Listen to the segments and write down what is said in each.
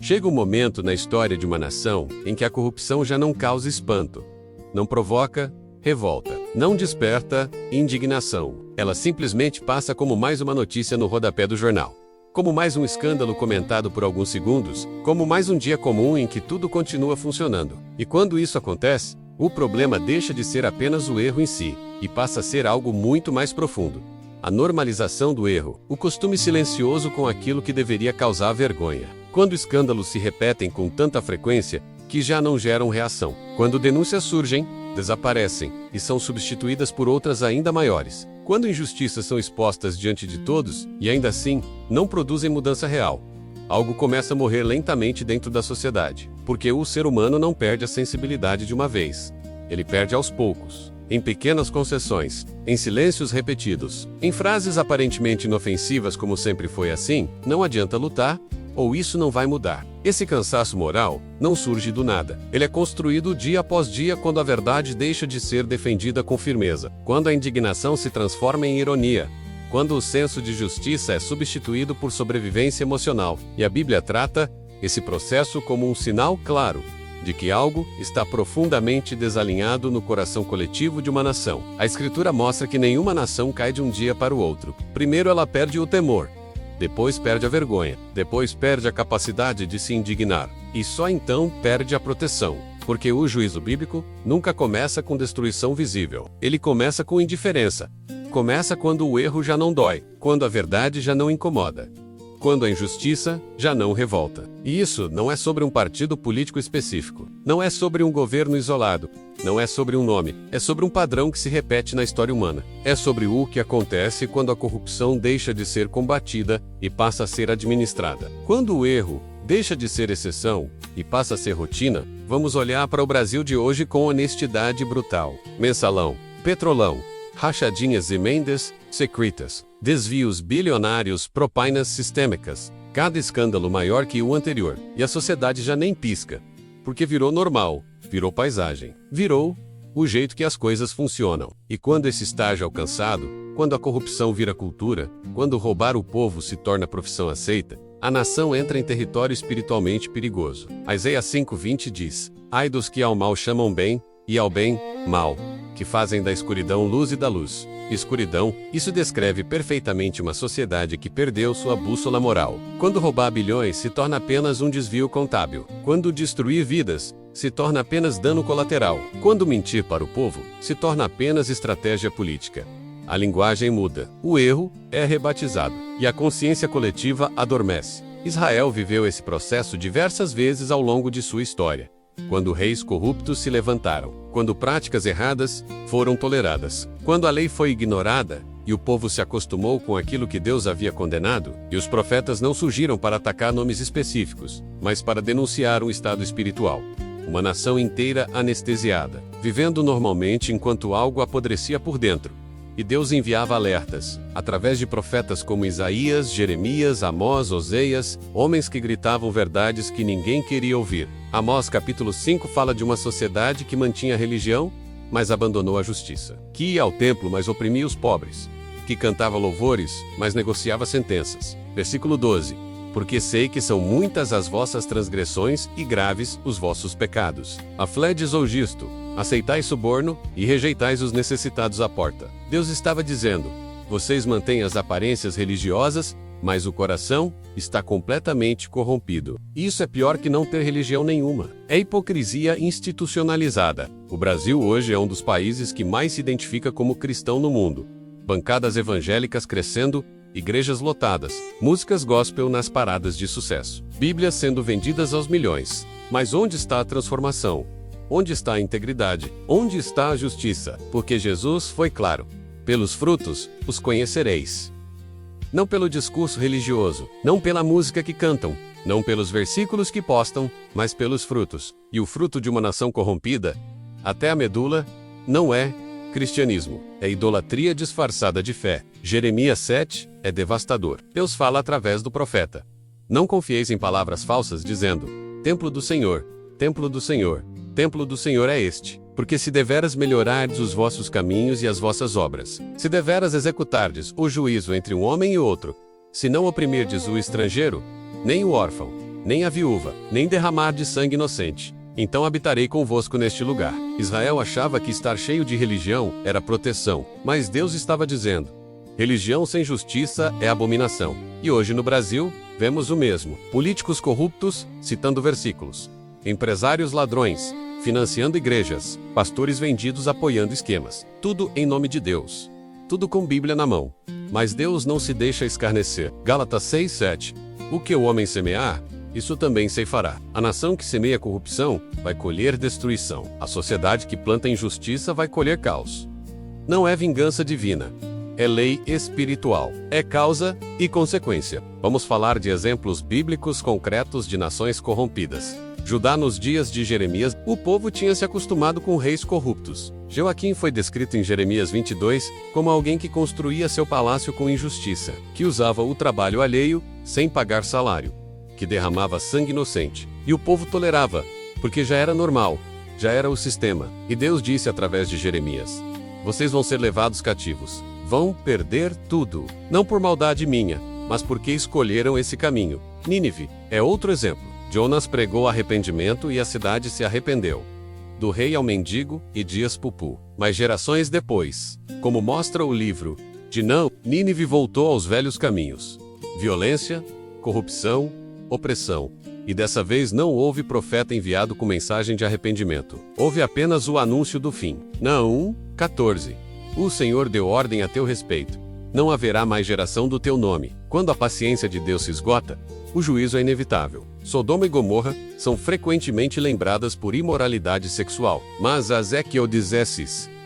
Chega um momento na história de uma nação em que a corrupção já não causa espanto, não provoca revolta, não desperta indignação. Ela simplesmente passa como mais uma notícia no rodapé do jornal, como mais um escândalo comentado por alguns segundos, como mais um dia comum em que tudo continua funcionando. E quando isso acontece, o problema deixa de ser apenas o erro em si e passa a ser algo muito mais profundo. A normalização do erro, o costume silencioso com aquilo que deveria causar vergonha. Quando escândalos se repetem com tanta frequência que já não geram reação. Quando denúncias surgem, desaparecem e são substituídas por outras ainda maiores. Quando injustiças são expostas diante de todos e ainda assim não produzem mudança real. Algo começa a morrer lentamente dentro da sociedade, porque o ser humano não perde a sensibilidade de uma vez. Ele perde aos poucos, em pequenas concessões, em silêncios repetidos, em frases aparentemente inofensivas como sempre foi assim, não adianta lutar, ou isso não vai mudar. Esse cansaço moral não surge do nada. Ele é construído dia após dia quando a verdade deixa de ser defendida com firmeza, quando a indignação se transforma em ironia, quando o senso de justiça é substituído por sobrevivência emocional. E a Bíblia trata esse processo como um sinal claro de que algo está profundamente desalinhado no coração coletivo de uma nação. A Escritura mostra que nenhuma nação cai de um dia para o outro. Primeiro ela perde o temor, depois perde a vergonha, depois perde a capacidade de se indignar, e só então perde a proteção. Porque o juízo bíblico nunca começa com destruição visível. Ele começa com indiferença. Começa quando o erro já não dói, quando a verdade já não incomoda, quando a injustiça já não revolta. E isso não é sobre um partido político específico, não é sobre um governo isolado, não é sobre um nome, é sobre um padrão que se repete na história humana. É sobre o que acontece quando a corrupção deixa de ser combatida e passa a ser administrada. Quando o erro deixa de ser exceção e passa a ser rotina, vamos olhar para o Brasil de hoje com honestidade brutal. Mensalão, Petrolão, rachadinhas emendas secretas, desvios bilionários, propinas sistêmicas, cada escândalo maior que o anterior, e a sociedade já nem pisca, porque virou normal, virou paisagem, virou o jeito que as coisas funcionam. E quando esse estágio é alcançado, quando a corrupção vira cultura, quando roubar o povo se torna profissão aceita, a nação entra em território espiritualmente perigoso. Isaías 5:20 diz: ai dos que ao mal chamam bem, e ao bem, mal, que fazem da escuridão luz e da luz, escuridão. Isso descreve perfeitamente uma sociedade que perdeu sua bússola moral. Quando roubar bilhões se torna apenas um desvio contábil. Quando destruir vidas se torna apenas dano colateral. Quando mentir para o povo se torna apenas estratégia política. A linguagem muda, o erro é rebatizado e a consciência coletiva adormece. Israel viveu esse processo diversas vezes ao longo de sua história. Quando reis corruptos se levantaram, quando práticas erradas foram toleradas, quando a lei foi ignorada e o povo se acostumou com aquilo que Deus havia condenado, e os profetas não surgiram para atacar nomes específicos, mas para denunciar um estado espiritual. Uma nação inteira anestesiada, vivendo normalmente enquanto algo apodrecia por dentro. E Deus enviava alertas, através de profetas como Isaías, Jeremias, Amós, Oseias, homens que gritavam verdades que ninguém queria ouvir. Amós capítulo 5 fala de uma sociedade que mantinha a religião, mas abandonou a justiça, que ia ao templo, mas oprimia os pobres, que cantava louvores, mas negociava sentenças. Versículo 12. Porque sei que são muitas as vossas transgressões e graves os vossos pecados. Afledes ou gisto, aceitais suborno e rejeitais os necessitados à porta. Deus estava dizendo: vocês mantêm as aparências religiosas, mas o coração está completamente corrompido. Isso é pior que não ter religião nenhuma. É hipocrisia institucionalizada. O Brasil hoje é um dos países que mais se identifica como cristão no mundo. Bancadas evangélicas crescendo, igrejas lotadas, músicas gospel nas paradas de sucesso, Bíblias sendo vendidas aos milhões. Mas onde está a transformação? Onde está a integridade? Onde está a justiça? Porque Jesus foi claro: pelos frutos os conhecereis. Não pelo discurso religioso, não pela música que cantam, não pelos versículos que postam, mas pelos frutos. E o fruto de uma nação corrompida, até a medula, não é cristianismo, é idolatria disfarçada de fé. Jeremias 7 é devastador. Deus fala através do profeta: não confieis em palavras falsas dizendo: templo do Senhor, templo do Senhor, templo do Senhor é este. Porque se deveras melhorardes os vossos caminhos e as vossas obras, se deveras executardes o juízo entre um homem e outro, se não oprimirdes o estrangeiro, nem o órfão, nem a viúva, nem derramar de sangue inocente. Então habitarei convosco neste lugar. Israel achava que estar cheio de religião era proteção, mas Deus estava dizendo: religião sem justiça é abominação. E hoje no Brasil, vemos o mesmo. Políticos corruptos, citando versículos. Empresários ladrões, financiando igrejas. Pastores vendidos apoiando esquemas. Tudo em nome de Deus. Tudo com Bíblia na mão. Mas Deus não se deixa escarnecer. Gálatas 6:7. O que o homem semear, isso também ceifará. A nação que semeia corrupção vai colher destruição. A sociedade que planta injustiça vai colher caos. Não é vingança divina. É lei espiritual. É causa e consequência. Vamos falar de exemplos bíblicos concretos de nações corrompidas. Judá nos dias de Jeremias, o povo tinha se acostumado com reis corruptos. Joaquim foi descrito em Jeremias 22 como alguém que construía seu palácio com injustiça, que usava o trabalho alheio sem pagar salário, que derramava sangue inocente. E o povo tolerava, porque já era normal, já era o sistema. E Deus disse através de Jeremias: vocês vão ser levados cativos, vão perder tudo, não por maldade minha, mas porque escolheram esse caminho. Nínive é outro exemplo. Jonas pregou arrependimento e a cidade se arrependeu. Do rei ao mendigo e dias pupu. Mas gerações depois, como mostra o livro de Não, Nínive voltou aos velhos caminhos. Violência, corrupção, opressão. E dessa vez não houve profeta enviado com mensagem de arrependimento. Houve apenas o anúncio do fim. Naum 14. O Senhor deu ordem a teu respeito. Não haverá mais geração do teu nome. Quando a paciência de Deus se esgota, o juízo é inevitável. Sodoma e Gomorra são frequentemente lembradas por imoralidade sexual. Mas a Ezequiel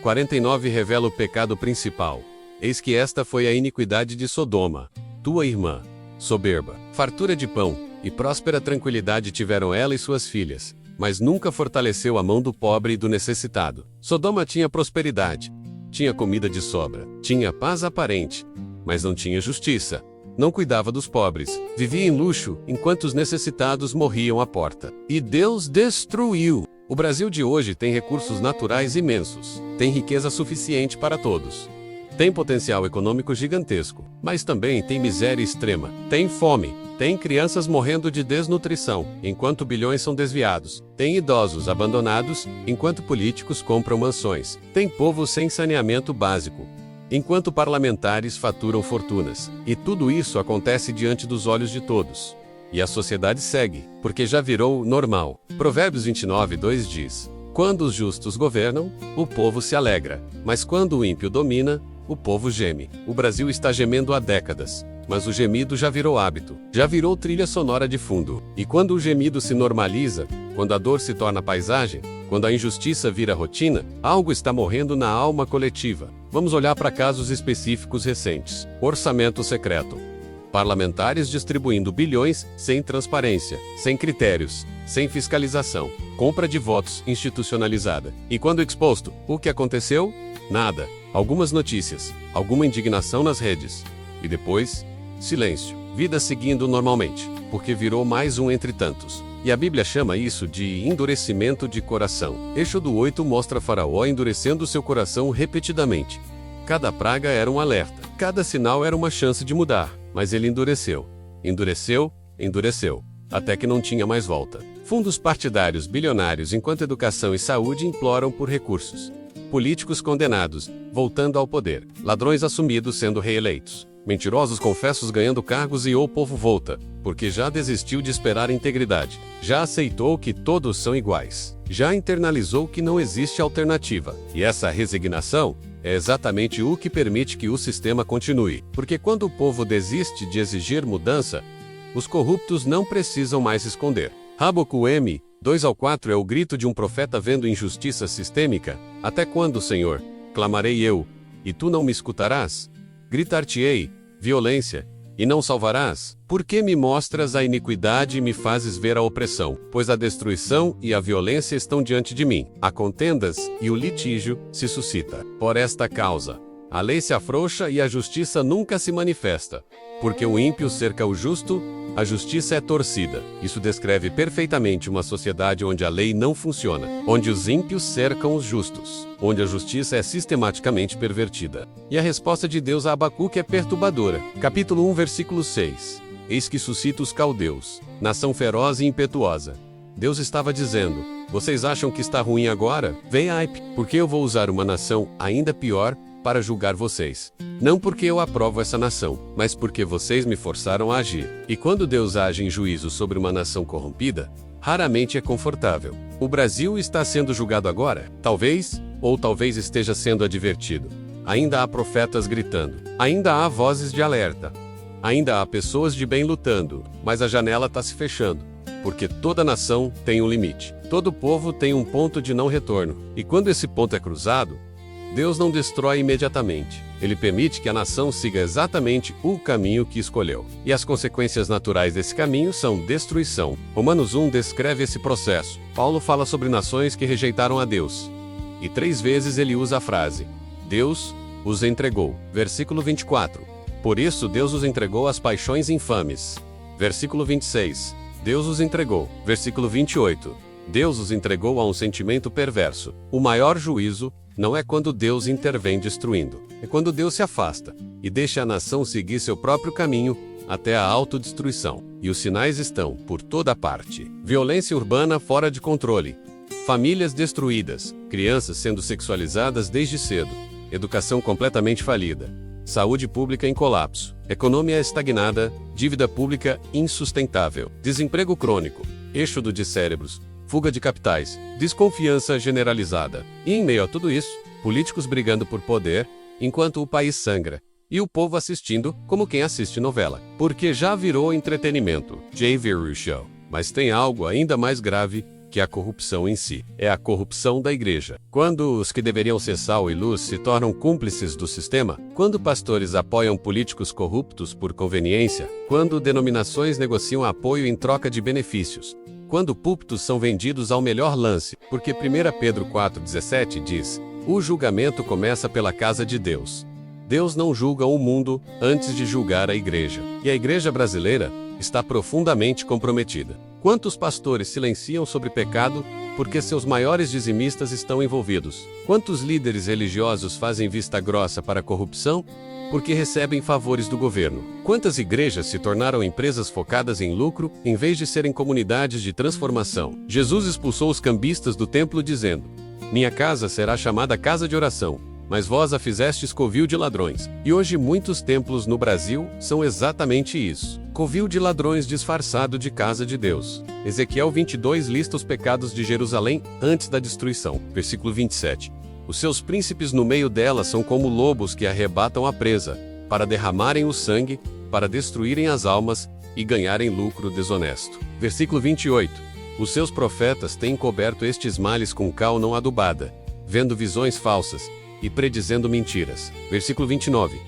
49 revela o pecado principal. Eis que esta foi a iniquidade de Sodoma, tua irmã. Soberba, fartura de pão e próspera tranquilidade tiveram ela e suas filhas, mas nunca fortaleceu a mão do pobre e do necessitado. Sodoma tinha prosperidade, tinha comida de sobra, tinha paz aparente, mas não tinha justiça. Não cuidava dos pobres, vivia em luxo enquanto os necessitados morriam à porta. E Deus destruiu. O Brasil de hoje tem recursos naturais imensos, tem riqueza suficiente para todos. Tem potencial econômico gigantesco, mas também tem miséria extrema, tem fome, tem crianças morrendo de desnutrição, enquanto bilhões são desviados, tem idosos abandonados, enquanto políticos compram mansões, tem povo sem saneamento básico, enquanto parlamentares faturam fortunas. E tudo isso acontece diante dos olhos de todos. E a sociedade segue, porque já virou normal. Provérbios 29:2 diz: quando os justos governam, o povo se alegra, mas quando o ímpio domina, o povo geme. O Brasil está gemendo há décadas, mas o gemido já virou hábito, já virou trilha sonora de fundo. E quando o gemido se normaliza, quando a dor se torna paisagem, quando a injustiça vira rotina, algo está morrendo na alma coletiva. Vamos olhar para casos específicos recentes. Orçamento secreto. Parlamentares distribuindo bilhões sem transparência, sem critérios, sem fiscalização. Compra de votos institucionalizada. E quando exposto, o que aconteceu? Nada. Algumas notícias, alguma indignação nas redes. E depois, silêncio. Vida seguindo normalmente, porque virou mais um entre tantos. E a Bíblia chama isso de endurecimento de coração. Êxodo 8 mostra Faraó endurecendo seu coração repetidamente. Cada praga era um alerta, cada sinal era uma chance de mudar, mas ele endureceu. Endureceu, endureceu, até que não tinha mais volta. Fundos partidários bilionários enquanto educação e saúde imploram por recursos. Políticos condenados, voltando ao poder. Ladrões assumidos sendo reeleitos. Mentirosos confessos ganhando cargos e o povo volta, porque já desistiu de esperar integridade. Já aceitou que todos são iguais. Já internalizou que não existe alternativa. E essa resignação é exatamente o que permite que o sistema continue. Porque quando o povo desiste de exigir mudança, os corruptos não precisam mais esconder. Habacu 2-4 é o grito de um profeta vendo injustiça sistêmica. Até quando, Senhor? Clamarei eu, e tu não me escutarás? Gritar-te-ei, violência, e não salvarás? Por que me mostras a iniquidade e me fazes ver a opressão? Pois a destruição e a violência estão diante de mim. Há contendas, e o litígio se suscita. Por esta causa, a lei se afrouxa e a justiça nunca se manifesta. Porque o ímpio cerca o justo, a justiça é torcida. Isso descreve perfeitamente uma sociedade onde a lei não funciona, onde os ímpios cercam os justos, onde a justiça é sistematicamente pervertida. E a resposta de Deus a Abacuque é perturbadora. Capítulo 1, versículo 6. eis que suscita os caldeus, nação feroz e impetuosa. Deus estava dizendo: vocês acham que está ruim agora? Vem hype, porque eu vou usar uma nação ainda pior para julgar vocês. Não porque eu aprovo essa nação, mas porque vocês me forçaram a agir. E quando Deus age em juízo sobre uma nação corrompida, raramente é confortável. O Brasil está sendo julgado agora? Talvez, ou talvez esteja sendo advertido. Ainda há profetas gritando. Ainda há vozes de alerta. Ainda há pessoas de bem lutando, mas a janela está se fechando. Porque toda nação tem um limite. Todo povo tem um ponto de não retorno. E quando esse ponto é cruzado, Deus não destrói imediatamente. Ele permite que a nação siga exatamente o caminho que escolheu. E as consequências naturais desse caminho são destruição. Romanos 1 descreve esse processo. Paulo fala sobre nações que rejeitaram a Deus. E 3 vezes ele usa a frase: Deus os entregou. Versículo 24. Por isso Deus os entregou às paixões infames. Versículo 26. Deus os entregou. Versículo 28. Deus os entregou a um sentimento perverso. O maior juízo não é quando Deus intervém destruindo. É quando Deus se afasta e deixa a nação seguir seu próprio caminho até a autodestruição. E os sinais estão por toda parte. Violência urbana fora de controle. Famílias destruídas. Crianças sendo sexualizadas desde cedo. Educação completamente falida. Saúde pública em colapso. Economia estagnada. Dívida pública insustentável. Desemprego crônico. Êxodo de cérebros. Fuga de capitais, desconfiança generalizada. E em meio a tudo isso, políticos brigando por poder, enquanto o país sangra. E o povo assistindo como quem assiste novela. Porque já virou entretenimento. J.V. Rousseau. Mas tem algo ainda mais grave que a corrupção em si. É a corrupção da igreja. Quando os que deveriam ser sal e luz se tornam cúmplices do sistema, quando pastores apoiam políticos corruptos por conveniência, quando denominações negociam apoio em troca de benefícios, quando púlpitos são vendidos ao melhor lance, porque 1 Pedro 4,17 diz: o julgamento começa pela casa de Deus. Deus não julga o mundo antes de julgar a igreja. E a igreja brasileira está profundamente comprometida. Quantos pastores silenciam sobre pecado porque seus maiores dizimistas estão envolvidos? Quantos líderes religiosos fazem vista grossa para a corrupção porque recebem favores do governo? Quantas igrejas se tornaram empresas focadas em lucro, em vez de serem comunidades de transformação? Jesus expulsou os cambistas do templo dizendo: minha casa será chamada casa de oração, mas vós a fizestes covil de ladrões. E hoje muitos templos no Brasil são exatamente isso. Covil de ladrões disfarçado de casa de Deus. Ezequiel 22 lista os pecados de Jerusalém antes da destruição. Versículo 27. Os seus príncipes no meio dela são como lobos que arrebatam a presa, para derramarem o sangue, para destruírem as almas e ganharem lucro desonesto. Versículo 28. Os seus profetas têm coberto estes males com cal não adubada, vendo visões falsas e predizendo mentiras. Versículo 29.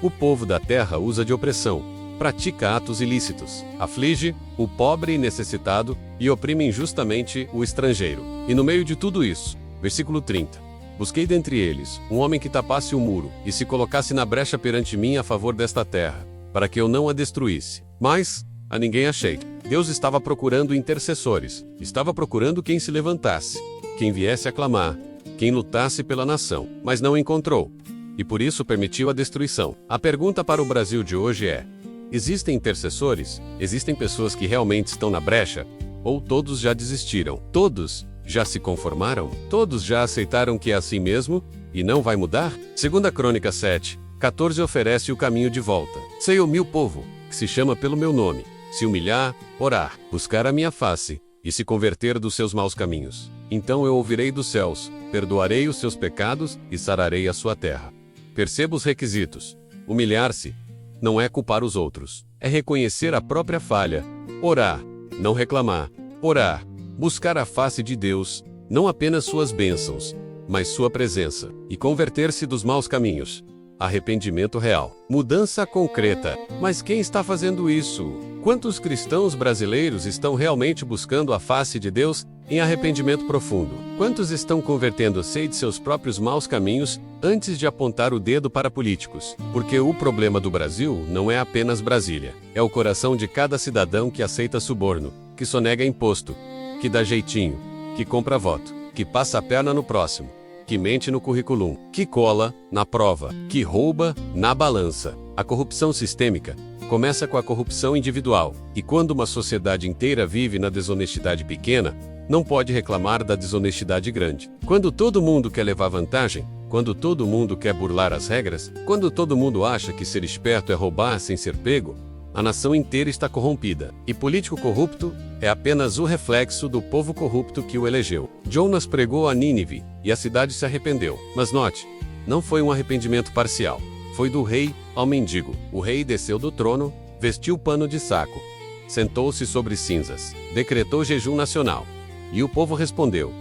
O povo da terra usa de opressão, pratica atos ilícitos, aflige o pobre e necessitado e oprime injustamente o estrangeiro. E no meio de tudo isso, versículo 30. Busquei dentre eles um homem que tapasse o muro e se colocasse na brecha perante mim a favor desta terra, para que eu não a destruísse. Mas a ninguém achei. Deus estava procurando intercessores, estava procurando quem se levantasse, quem viesse a clamar, quem lutasse pela nação, mas não encontrou. E por isso permitiu a destruição. A pergunta para o Brasil de hoje é: existem intercessores? Existem pessoas que realmente estão na brecha? Ou todos já desistiram? Todos já se conformaram? Todos já aceitaram que é assim mesmo e não vai mudar? 2 Crônicas 7:14 oferece o caminho de volta. Se o meu povo, que se chama pelo meu nome, se humilhar, orar, buscar a minha face e se converter dos seus maus caminhos, então eu ouvirei dos céus, perdoarei os seus pecados e sararei a sua terra. Perceba os requisitos. Humilhar-se não é culpar os outros, é reconhecer a própria falha, orar, não reclamar, orar, buscar a face de Deus, não apenas suas bênçãos, mas sua presença, e converter-se dos maus caminhos. Arrependimento real. Mudança concreta. Mas quem está fazendo isso? Quantos cristãos brasileiros estão realmente buscando a face de Deus em arrependimento profundo? Quantos estão convertendo-se de seus próprios maus caminhos antes de apontar o dedo para políticos? Porque o problema do Brasil não é apenas Brasília. É o coração de cada cidadão que aceita suborno, que sonega imposto, que dá jeitinho, que compra voto, que passa a perna no próximo, que mente no currículo, que cola na prova, que rouba na balança. A corrupção sistêmica começa com a corrupção individual, e quando uma sociedade inteira vive na desonestidade pequena, não pode reclamar da desonestidade grande. Quando todo mundo quer levar vantagem, quando todo mundo quer burlar as regras, quando todo mundo acha que ser esperto é roubar sem ser pego, a nação inteira está corrompida. E político corrupto é apenas o reflexo do povo corrupto que o elegeu. Jonas pregou a Nínive, e a cidade se arrependeu. Mas note, não foi um arrependimento parcial. Foi do rei ao mendigo. O rei desceu do trono, vestiu pano de saco, sentou-se sobre cinzas, decretou jejum nacional. E o povo respondeu: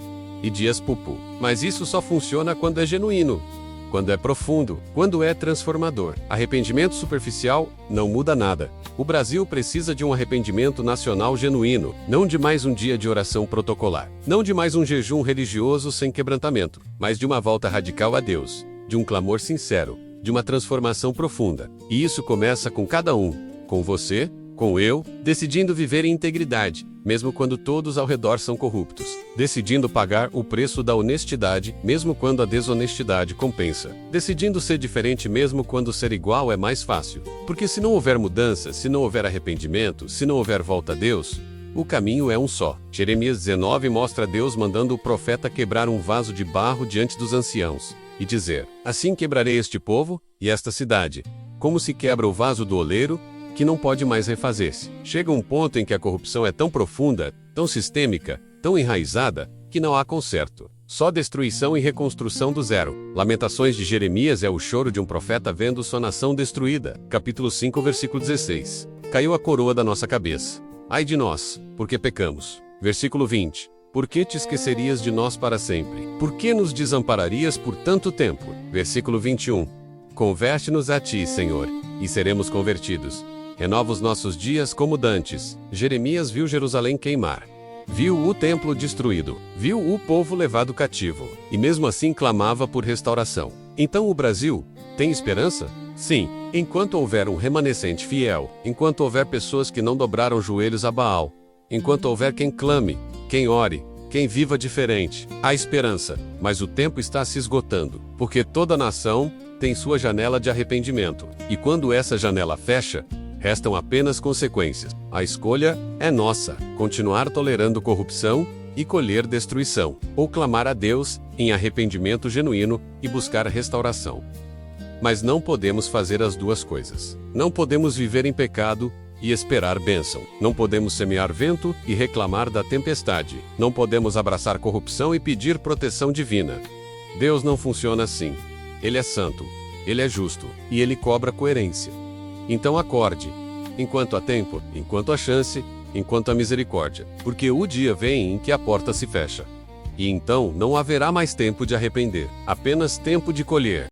e dias pupu. Mas isso só funciona quando é genuíno, quando é profundo, quando é transformador. Arrependimento superficial não muda nada. O Brasil precisa de um arrependimento nacional genuíno, não de mais um dia de oração protocolar, não de mais um jejum religioso sem quebrantamento, mas de uma volta radical a Deus, de um clamor sincero, de uma transformação profunda. E isso começa com cada um, com você, com eu, decidindo viver em integridade, mesmo quando todos ao redor são corruptos, decidindo pagar o preço da honestidade, mesmo quando a desonestidade compensa, decidindo ser diferente mesmo quando ser igual é mais fácil. Porque se não houver mudança, se não houver arrependimento, se não houver volta a Deus, o caminho é um só. Jeremias 19 mostra Deus mandando o profeta quebrar um vaso de barro diante dos anciãos, e dizer: assim quebrarei este povo e esta cidade, como se quebra o vaso do oleiro, que não pode mais refazer-se. Chega um ponto em que a corrupção é tão profunda, tão sistêmica, tão enraizada, que não há conserto. Só destruição e reconstrução do zero. Lamentações de Jeremias é o choro de um profeta vendo sua nação destruída. Capítulo 5, versículo 16. Caiu a coroa da nossa cabeça. Ai de nós, porque pecamos. Versículo 20. Por que te esquecerias de nós para sempre? Por que nos desampararias por tanto tempo? Versículo 21. Converte-nos a ti, Senhor, e seremos convertidos. Renova os nossos dias como dantes. Jeremias viu Jerusalém queimar. Viu o templo destruído. Viu o povo levado cativo. E mesmo assim clamava por restauração. Então o Brasil tem esperança? Sim, enquanto houver um remanescente fiel, enquanto houver pessoas que não dobraram joelhos a Baal, enquanto houver quem clame, quem ore, quem viva diferente, há esperança. Mas o tempo está se esgotando, porque toda nação tem sua janela de arrependimento. E quando essa janela fecha, restam apenas consequências. A escolha é nossa: continuar tolerando corrupção e colher destruição, ou clamar a Deus em arrependimento genuíno e buscar restauração. Mas não podemos fazer as duas coisas. Não podemos viver em pecado e esperar bênção. Não podemos semear vento e reclamar da tempestade. Não podemos abraçar corrupção e pedir proteção divina. Deus não funciona assim. Ele é santo, ele é justo, e ele cobra coerência. Então acorde, enquanto há tempo, enquanto há chance, enquanto há misericórdia, porque o dia vem em que a porta se fecha. E então não haverá mais tempo de arrepender, apenas tempo de colher.